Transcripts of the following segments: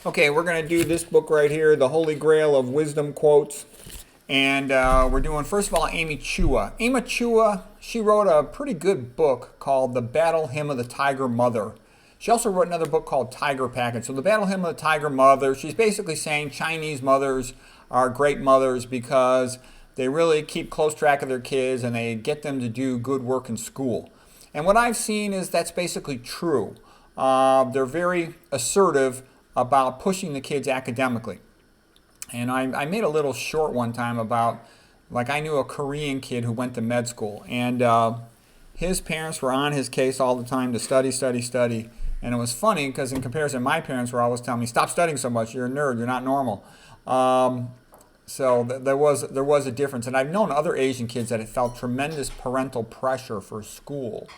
Okay, we're going to do this book right here, The Holy Grail of Wisdom Quotes. And we're doing, first of all, Amy Chua. Amy Chua, she wrote a pretty good book called The Battle Hymn of the Tiger Mother. She also wrote another book called Tiger Package. So The Battle Hymn of the Tiger Mother, she's basically saying Chinese mothers are great mothers because they really keep close track of their kids and they get them to do good work in school. And what I've seen is that's basically true. They're very assertive about pushing the kids academically. And I made a little short one time about, like, I knew a Korean kid who went to med school, and his parents were on his case all the time to study, study, study. And it was funny because in comparison, my parents were always telling me, stop studying so much, you're a nerd, you're not normal. So there was a difference. And I've known other Asian kids that had felt tremendous parental pressure for school.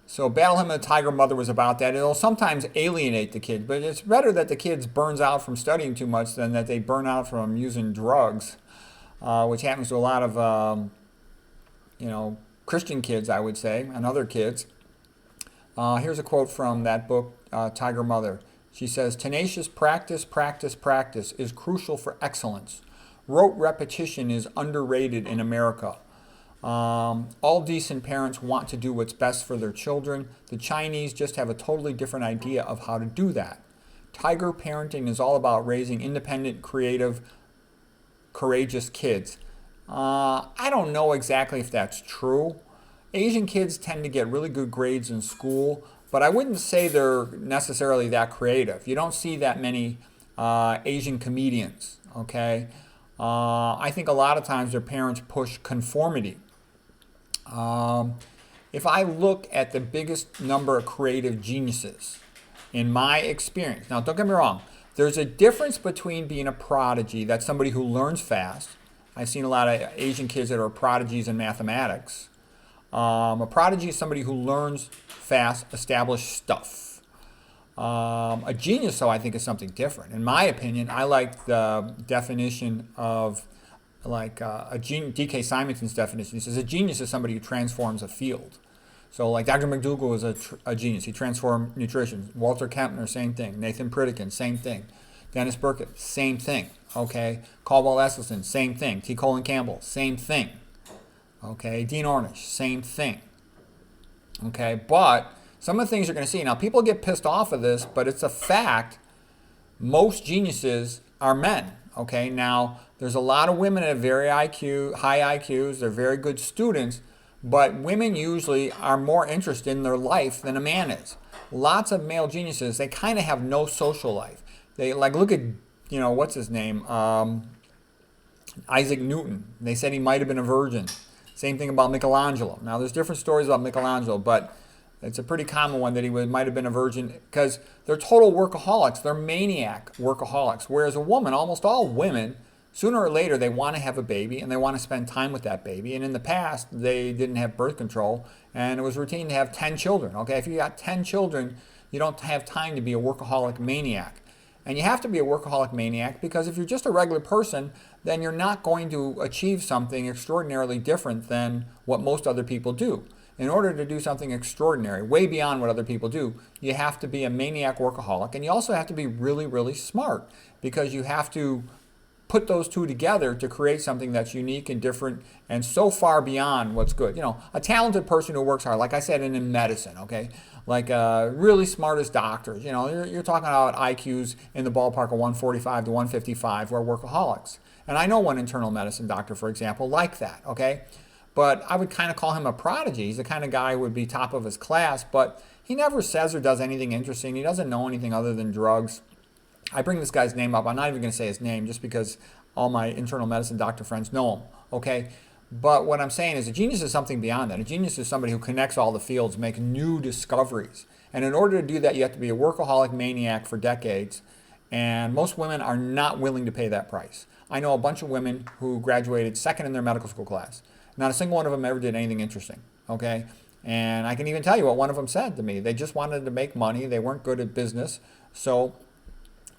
So Battle Hymn of the Tiger Mother was about that. It'll sometimes alienate the kid, but it's better that the kids burns out from studying too much than that they burn out from using drugs, which happens to a lot of, Christian kids, I would say, and other kids. Here's a quote from that book, Tiger Mother. She says, "Tenacious practice, practice, practice is crucial for excellence. Rote repetition is underrated in America. All decent parents want to do what's best for their children. The Chinese just have a totally different idea of how to do that. Tiger parenting is all about raising independent, creative, courageous kids." I don't know exactly if that's true. Asian kids tend to get really good grades in school, but I wouldn't say they're necessarily that creative. You don't see that many Asian comedians, okay? I think a lot of times their parents push conformity. If I look at the biggest number of creative geniuses, in my experience, now don't get me wrong, there's a difference between being a prodigy, that's somebody who learns fast. I've seen a lot of Asian kids that are prodigies in mathematics. A prodigy is somebody who learns fast, established stuff. A genius, though, I think is something different. In my opinion, I like the definition of D.K. Simonton's definition. He says a genius is somebody who transforms a field. So like Dr. McDougall was a genius. He transformed nutrition. Walter Kempner, same thing. Nathan Pritikin, same thing. Dennis Burkitt, same thing. Okay. Caldwell Esselstyn, same thing. T. Colin Campbell, same thing. Okay. Dean Ornish, same thing. Okay. But some of the things you're going to see, now people get pissed off of this, but it's a fact. Most geniuses are men. Okay. Now, there's a lot of women that have very high IQs. They're very good students, but women usually are more interested in their life than a man is. Lots of male geniuses, they kind of have no social life. They look at, what's his name? Isaac Newton. They said he might have been a virgin. Same thing about Michelangelo. Now, there's different stories about Michelangelo, but it's a pretty common one that he might have been a virgin because they're total workaholics. They're maniac workaholics. Whereas a woman, almost all women, sooner or later, they want to have a baby and they want to spend time with that baby. And in the past, they didn't have birth control and it was routine to have 10 children. Okay, if you got 10 children, you don't have time to be a workaholic maniac. And you have to be a workaholic maniac because if you're just a regular person, then you're not going to achieve something extraordinarily different than what most other people do. In order to do something extraordinary, way beyond what other people do, you have to be a maniac workaholic. And you also have to be really, really smart because you have to put those two together to create something that's unique and different and so far beyond what's good. A talented person who works hard, like I said, in medicine, okay? Like really smartest doctors. You're talking about IQs in the ballpark of 145 to 155 who are workaholics. And I know one internal medicine doctor, for example, like that, okay? But I would kind of call him a prodigy. He's the kind of guy who would be top of his class, but he never says or does anything interesting. He doesn't know anything other than drugs. I bring this guy's name up. I'm not even going to say his name just because all my internal medicine doctor friends know him, okay? But what I'm saying is a genius is something beyond that. A genius is somebody who connects all the fields, makes new discoveries. And in order to do that, you have to be a workaholic maniac for decades. And most women are not willing to pay that price. I know a bunch of women who graduated second in their medical school class. Not a single one of them ever did anything interesting, okay? And I can even tell you what one of them said to me. They just wanted to make money. They weren't good at business. So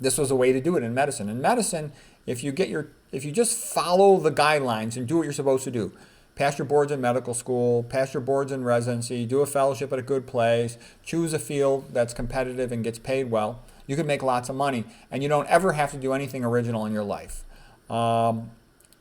this was a way to do it in medicine. In medicine, if you just follow the guidelines and do what you're supposed to do, pass your boards in medical school, pass your boards in residency, do a fellowship at a good place, choose a field that's competitive and gets paid well. You can make lots of money, and you don't ever have to do anything original in your life. And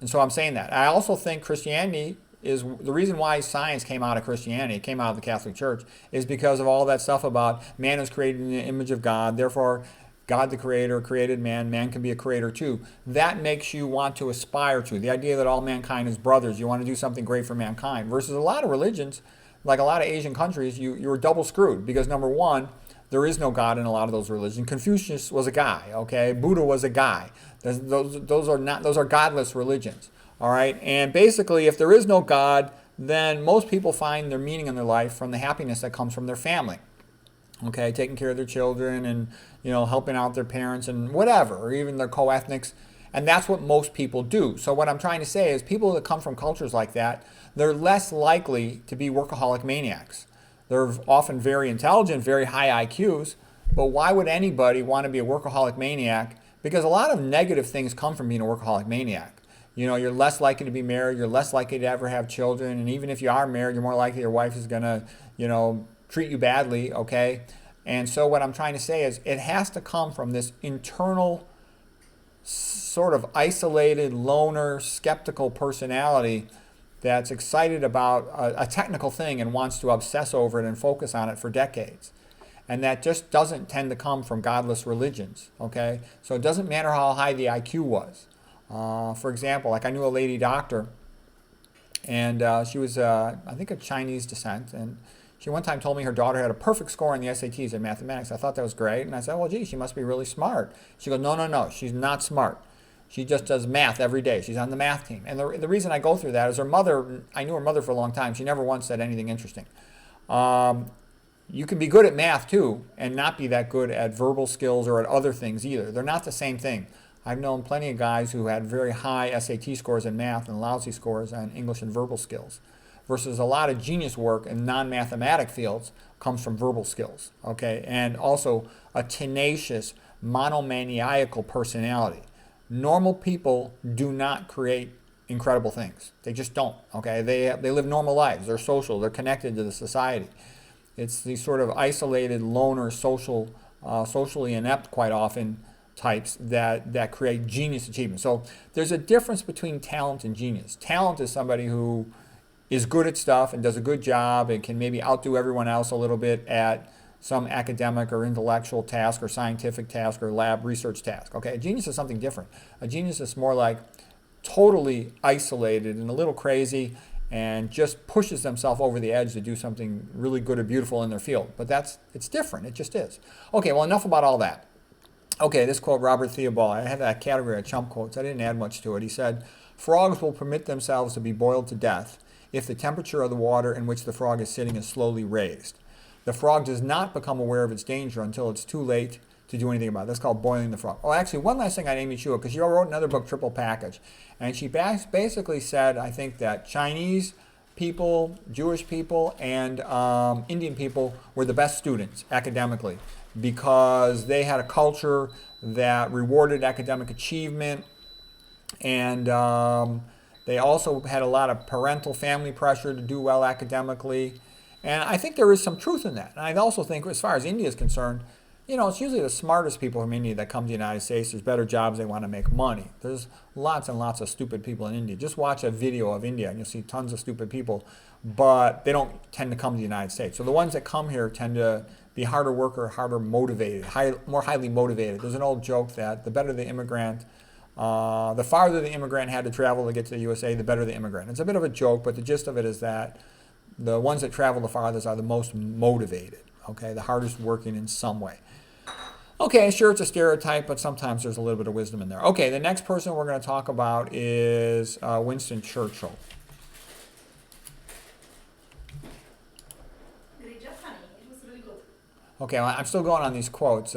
so I'm saying that. I also think Christianity is the reason why science came out of Christianity, came out of the Catholic Church, is because of all that stuff about man was created in the image of God, therefore God the creator created man, man can be a creator too. That makes you want to aspire to the idea that all mankind is brothers. You want to do something great for mankind. Versus a lot of religions, like a lot of Asian countries, you're double screwed because number one, there is no God in a lot of those religions. Confucius was a guy, okay? Buddha was a guy. Those are godless religions. All right, and basically, if there is no God, then most people find their meaning in their life from the happiness that comes from their family. Okay, taking care of their children and helping out their parents and whatever, or even their co-ethnics, and that's what most people do. So what I'm trying to say is, people that come from cultures like that, they're less likely to be workaholic maniacs. They're often very intelligent, very high IQs, but why would anybody want to be a workaholic maniac? Because a lot of negative things come from being a workaholic maniac. You're less likely to be married, you're less likely to ever have children, and even if you are married, you're more likely your wife is going to, treat you badly, okay? And so what I'm trying to say is, it has to come from this internal, sort of isolated, loner, skeptical personality that's excited about a technical thing and wants to obsess over it and focus on it for decades. And that just doesn't tend to come from godless religions, okay? So it doesn't matter how high the IQ was. For example, like I knew a lady doctor, and she was, I think, of Chinese descent, and she one time told me her daughter had a perfect score in the SATs in mathematics. I thought that was great, and I said, well, gee, she must be really smart. She goes, no, she's not smart. She just does math every day. She's on the math team. And the reason I go through that is her mother, I knew her mother for a long time. She never once said anything interesting. You can be good at math, too, and not be that good at verbal skills or at other things either. They're not the same thing. I've known plenty of guys who had very high SAT scores in math and lousy scores on English and verbal skills, versus a lot of genius work in non-mathematic fields comes from verbal skills, okay? And also a tenacious, monomaniacal personality. Normal people do not create incredible things. They just don't, okay? They live normal lives. They're social. They're connected to the society. It's these sort of isolated, loner, socially inept quite often types that create genius achievement. So there's a difference between talent and genius. Talent is somebody who is good at stuff and does a good job and can maybe outdo everyone else a little bit at some academic or intellectual task or scientific task or lab research task. Okay, a genius is something different. A genius is more like totally isolated and a little crazy and just pushes themselves over the edge to do something really good or beautiful in their field. But it's different. It just is. Okay, well, enough about all that. Okay, this quote, Robert Theobald, I had that category of chump quotes. I didn't add much to it. He said, frogs will permit themselves to be boiled to death if the temperature of the water in which the frog is sitting is slowly raised. The frog does not become aware of its danger until it's too late to do anything about it. That's called boiling the frog. Oh, actually, one last thing on Amy Chua, because she wrote another book, Triple Package. And she basically said, I think, that Chinese people, Jewish people, and Indian people were the best students academically, because they had a culture that rewarded academic achievement, and they also had a lot of parental family pressure to do well academically. And I think there is some truth in that. And I also think, as far as India is concerned, it's usually the smartest people from India that come to the United States. There's better jobs, they want to make money. There's lots and lots of stupid people in India. Just watch a video of India and you'll see tons of stupid people, but they don't tend to come to the United States. So the ones that come here tend to be harder worker, harder motivated, more highly motivated. There's an old joke that the better the immigrant, the farther the immigrant had to travel to get to the USA, the better the immigrant. It's a bit of a joke, but the gist of it is that the ones that travel the farthest are the most motivated, okay, the hardest working in some way. Okay, sure, it's a stereotype, but sometimes there's a little bit of wisdom in there. Okay, the next person we're going to talk about is Winston Churchill. Okay, well, I'm still going on these quotes.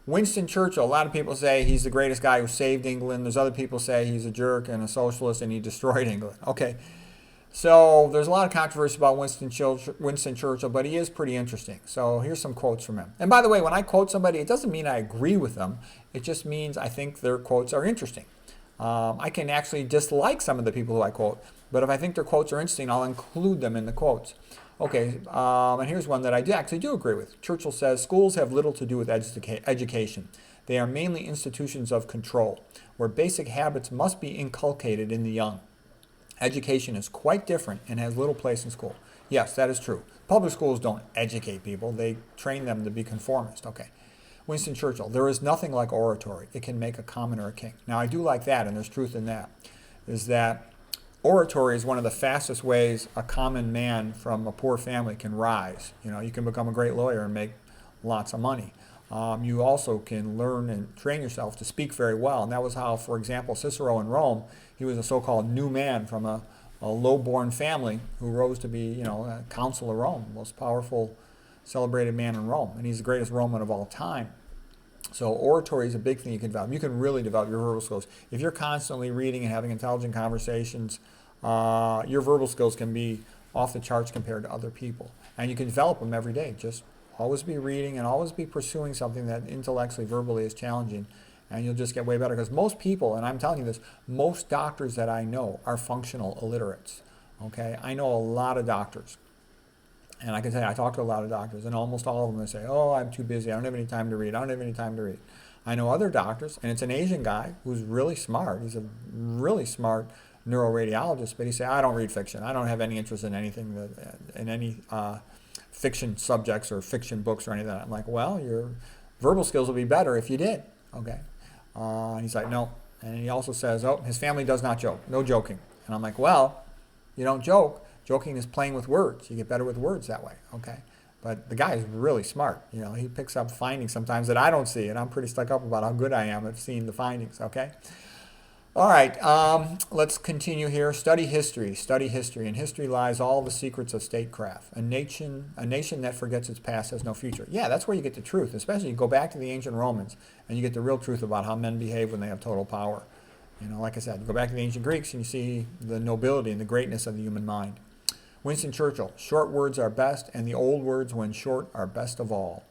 Winston Churchill, a lot of people say he's the greatest guy who saved England. There's other people say he's a jerk and a socialist and he destroyed England. Okay, so there's a lot of controversy about Winston Churchill, but he is pretty interesting. So here's some quotes from him. And by the way, when I quote somebody, it doesn't mean I agree with them. It just means I think their quotes are interesting. I can actually dislike some of the people who I quote, but if I think their quotes are interesting, I'll include them in the quotes. Okay, and here's one that I actually do agree with. Churchill says, schools have little to do with education. They are mainly institutions of control, where basic habits must be inculcated in the young. Education is quite different and has little place in school. Yes, that is true. Public schools don't educate people. They train them to be conformist. Okay. Winston Churchill, there is nothing like oratory. It can make a commoner a king. Now, I do like that, and there's truth in that, is that oratory is one of the fastest ways a common man from a poor family can rise. You know, you can become a great lawyer and make lots of money. You also can learn and train yourself to speak very well. And that was how, for example, Cicero in Rome, he was a so-called new man from a low-born family who rose to be, you know, a consul of Rome, most powerful, celebrated man in Rome. And he's the greatest Roman of all time. So oratory is a big thing you can develop. You can really develop your verbal skills. If you're constantly reading and having intelligent conversations, your verbal skills can be off the charts compared to other people. And you can develop them every day. Just always be reading and always be pursuing something that intellectually, verbally is challenging. And you'll just get way better. Because most people, and I'm telling you this, most doctors that I know are functional illiterates. Okay, I know a lot of doctors. And I can tell you, I talk to a lot of doctors, and almost all of them, they say, oh, I'm too busy. I don't have any time to read. I don't have any time to read. I know other doctors, and it's an Asian guy who's really smart. He's a really smart neuroradiologist, but he say, I don't read fiction. I don't have any interest in anything, in any fiction subjects or fiction books or anything. I'm like, well, your verbal skills will be better if you did. Okay. And he's like, no. And he also says, oh, his family does not joke. No joking. And I'm like, well, you don't joke. Joking is playing with words. You get better with words that way, okay? But the guy is really smart. You know, he picks up findings sometimes that I don't see, and I'm pretty stuck up about how good I am at seeing the findings, okay? All right, let's continue here. Study history. Study history. In history lies all the secrets of statecraft. A nation that forgets its past has no future. Yeah, that's where you get the truth, especially you go back to the ancient Romans, and you get the real truth about how men behave when they have total power. You know, like I said, you go back to the ancient Greeks, and you see the nobility and the greatness of the human mind. Winston Churchill, short words are best, and the old words, when short, are best of all.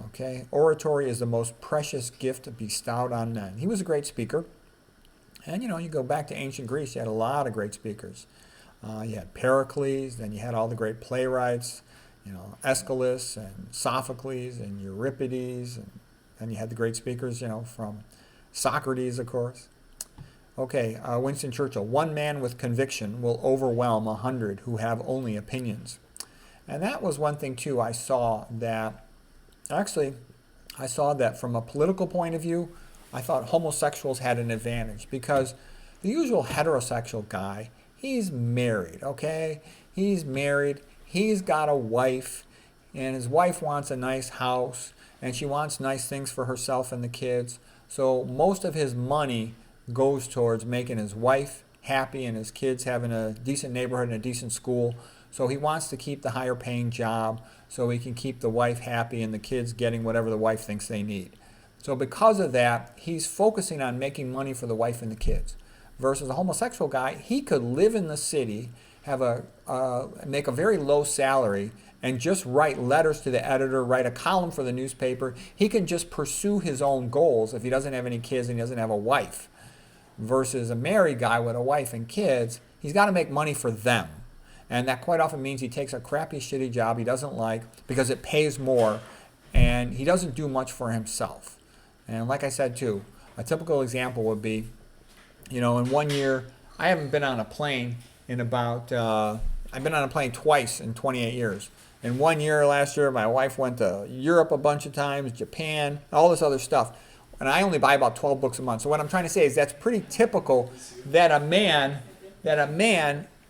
Okay, oratory is the most precious gift bestowed on men. He was a great speaker. And, you know, you go back to ancient Greece, you had a lot of great speakers. You had Pericles, then you had all the great playwrights, you know, Aeschylus and Sophocles and Euripides, and then you had the great speakers, you know, from Socrates, of course. Okay, Winston Churchill, one man with conviction will overwhelm 100 who have only opinions. And that was one thing, too, I saw that from a political point of view, I thought homosexuals had an advantage because the usual heterosexual guy, he's married, okay? He's married, he's got a wife, and his wife wants a nice house, and she wants nice things for herself and the kids. So most of his money goes towards making his wife happy and his kids having a decent neighborhood and a decent school. So he wants to keep the higher paying job so he can keep the wife happy and the kids getting whatever the wife thinks they need. So because of that, he's focusing on making money for the wife and the kids. Versus a homosexual guy, he could live in the city, have make a very low salary, and just write letters to the editor, write a column for the newspaper. He can just pursue his own goals if he doesn't have any kids and he doesn't have a wife. Versus a married guy with a wife and kids, he's got to make money for them. And that quite often means he takes a crappy, shitty job he doesn't like because it pays more, and he doesn't do much for himself. And like I said, too, a typical example would be, you know, in 1 year, I haven't been on a plane in about, I've been on a plane twice in 28 years. In 1 year last year, my wife went to Europe a bunch of times, Japan, all this other stuff. And I only buy about 12 books a month. So what I'm trying to say is that's pretty typical that a man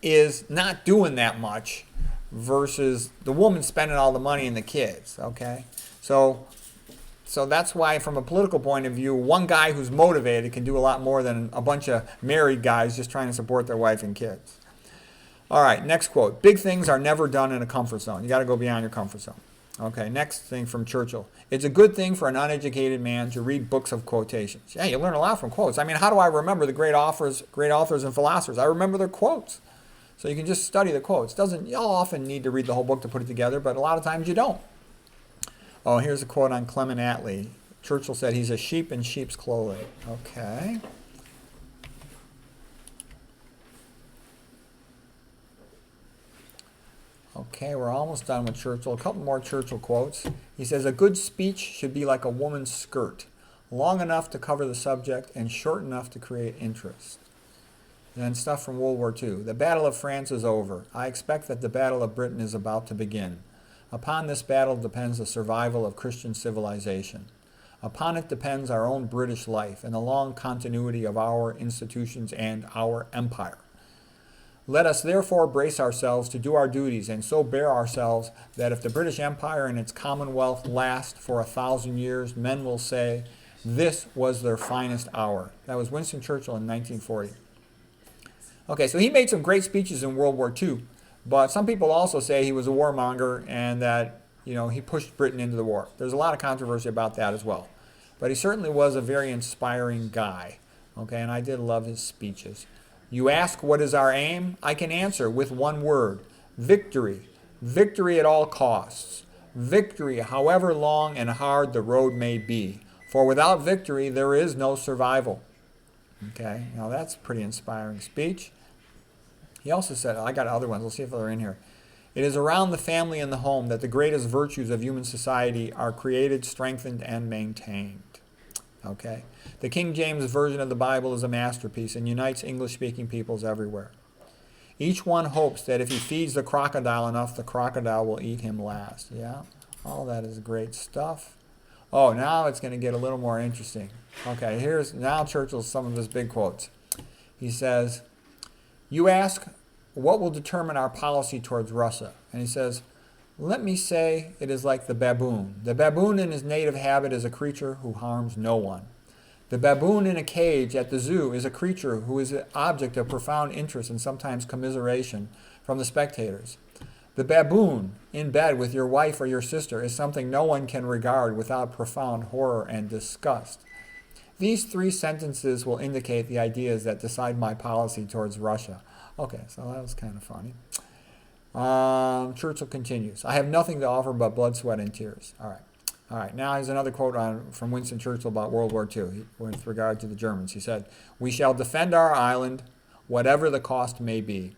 is not doing that much versus the woman spending all the money and the kids, okay? So that's why from a political point of view, one guy who's motivated can do a lot more than a bunch of married guys just trying to support their wife and kids. All right, next quote. Big things are never done in a comfort zone. You got to go beyond your comfort zone. Okay, next thing from Churchill. It's a good thing for an uneducated man to read books of quotations. Yeah, you learn a lot from quotes. I mean, how do I remember the great authors and philosophers? I remember their quotes. So you can just study the quotes. You'll often need to read the whole book to put it together, but a lot of times you don't. Oh, here's a quote on Clement Attlee. Churchill said, he's a sheep in sheep's clothing. Okay. Okay, we're almost done with Churchill. A couple more Churchill quotes. He says, a good speech should be like a woman's skirt, long enough to cover the subject and short enough to create interest. And then stuff from World War II. The Battle of France is over. I expect that the Battle of Britain is about to begin. Upon this battle depends the survival of Christian civilization. Upon it depends our own British life and the long continuity of our institutions and our empire. Let us therefore brace ourselves to do our duties and so bear ourselves that if the British Empire and its Commonwealth last for 1,000 years, men will say, this was their finest hour. That was Winston Churchill in 1940. Okay, so he made some great speeches in World War II, but some people also say he was a warmonger and that, he pushed Britain into the war. There's a lot of controversy about that as well. But he certainly was a very inspiring guy, okay, and I did love his speeches. You ask what is our aim? I can answer with one word, victory. Victory at all costs. Victory, however long and hard the road may be. For without victory, there is no survival. Okay, now that's a pretty inspiring speech. He also said, I got other ones, we'll see if they're in here. It is around the family and the home that the greatest virtues of human society are created, strengthened, and maintained. Okay, the King James Version of the Bible is a masterpiece and unites English-speaking peoples everywhere. Each one hopes that if he feeds the crocodile enough, the crocodile will eat him last. Yeah, all that is great stuff. Oh, now it's going to get a little more interesting. Okay, here's now Churchill's some of his big quotes. He says, you ask, what will determine our policy towards Russia? And he says, let me say it is like the baboon. The baboon in his native habit is a creature who harms no one. The baboon in a cage at the zoo is a creature who is an object of profound interest and sometimes commiseration from the spectators. The baboon in bed with your wife or your sister is something no one can regard without profound horror and disgust. These 3 sentences will indicate the ideas that decide my policy towards Russia. Okay, so that was kind of funny. Churchill continues, I have nothing to offer but blood, sweat, and tears. All right. Now here's another quote from Winston Churchill about World War II with regard to the Germans. He said, we shall defend our island, whatever the cost may be.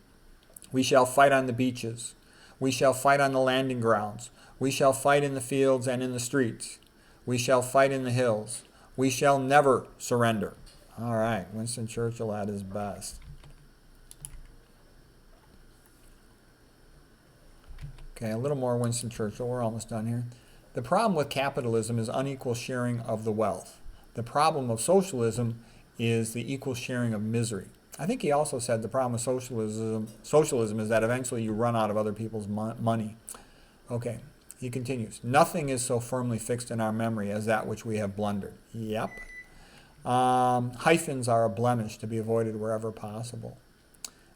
We shall fight on the beaches. We shall fight on the landing grounds. We shall fight in the fields and in the streets. We shall fight in the hills. We shall never surrender. All right, Winston Churchill at his best. Okay, a little more Winston Churchill. We're almost done here. The problem with capitalism is unequal sharing of the wealth. The problem of socialism is the equal sharing of misery. I think he also said the problem with socialism is that eventually you run out of other people's money. Okay, he continues. Nothing is so firmly fixed in our memory as that which we have blundered. Yep. Hyphens are a blemish to be avoided wherever possible.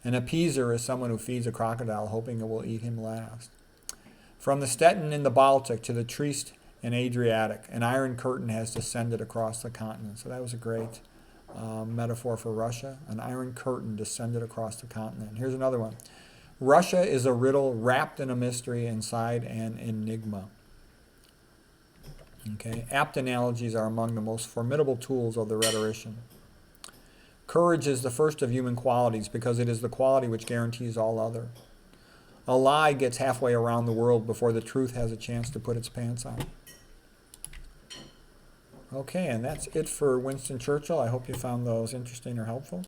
An appeaser is someone who feeds a crocodile hoping it will eat him last. From the Stettin in the Baltic to the Trieste in Adriatic, an iron curtain has descended across the continent. So that was a great metaphor for Russia. An iron curtain descended across the continent. Here's another one. Russia is a riddle wrapped in a mystery inside an enigma. Okay, apt analogies are among the most formidable tools of the rhetorician. Courage is the first of human qualities because it is the quality which guarantees all other. A lie gets halfway around the world before the truth has a chance to put its pants on. Okay, and that's it for Winston Churchill. I hope you found those interesting or helpful.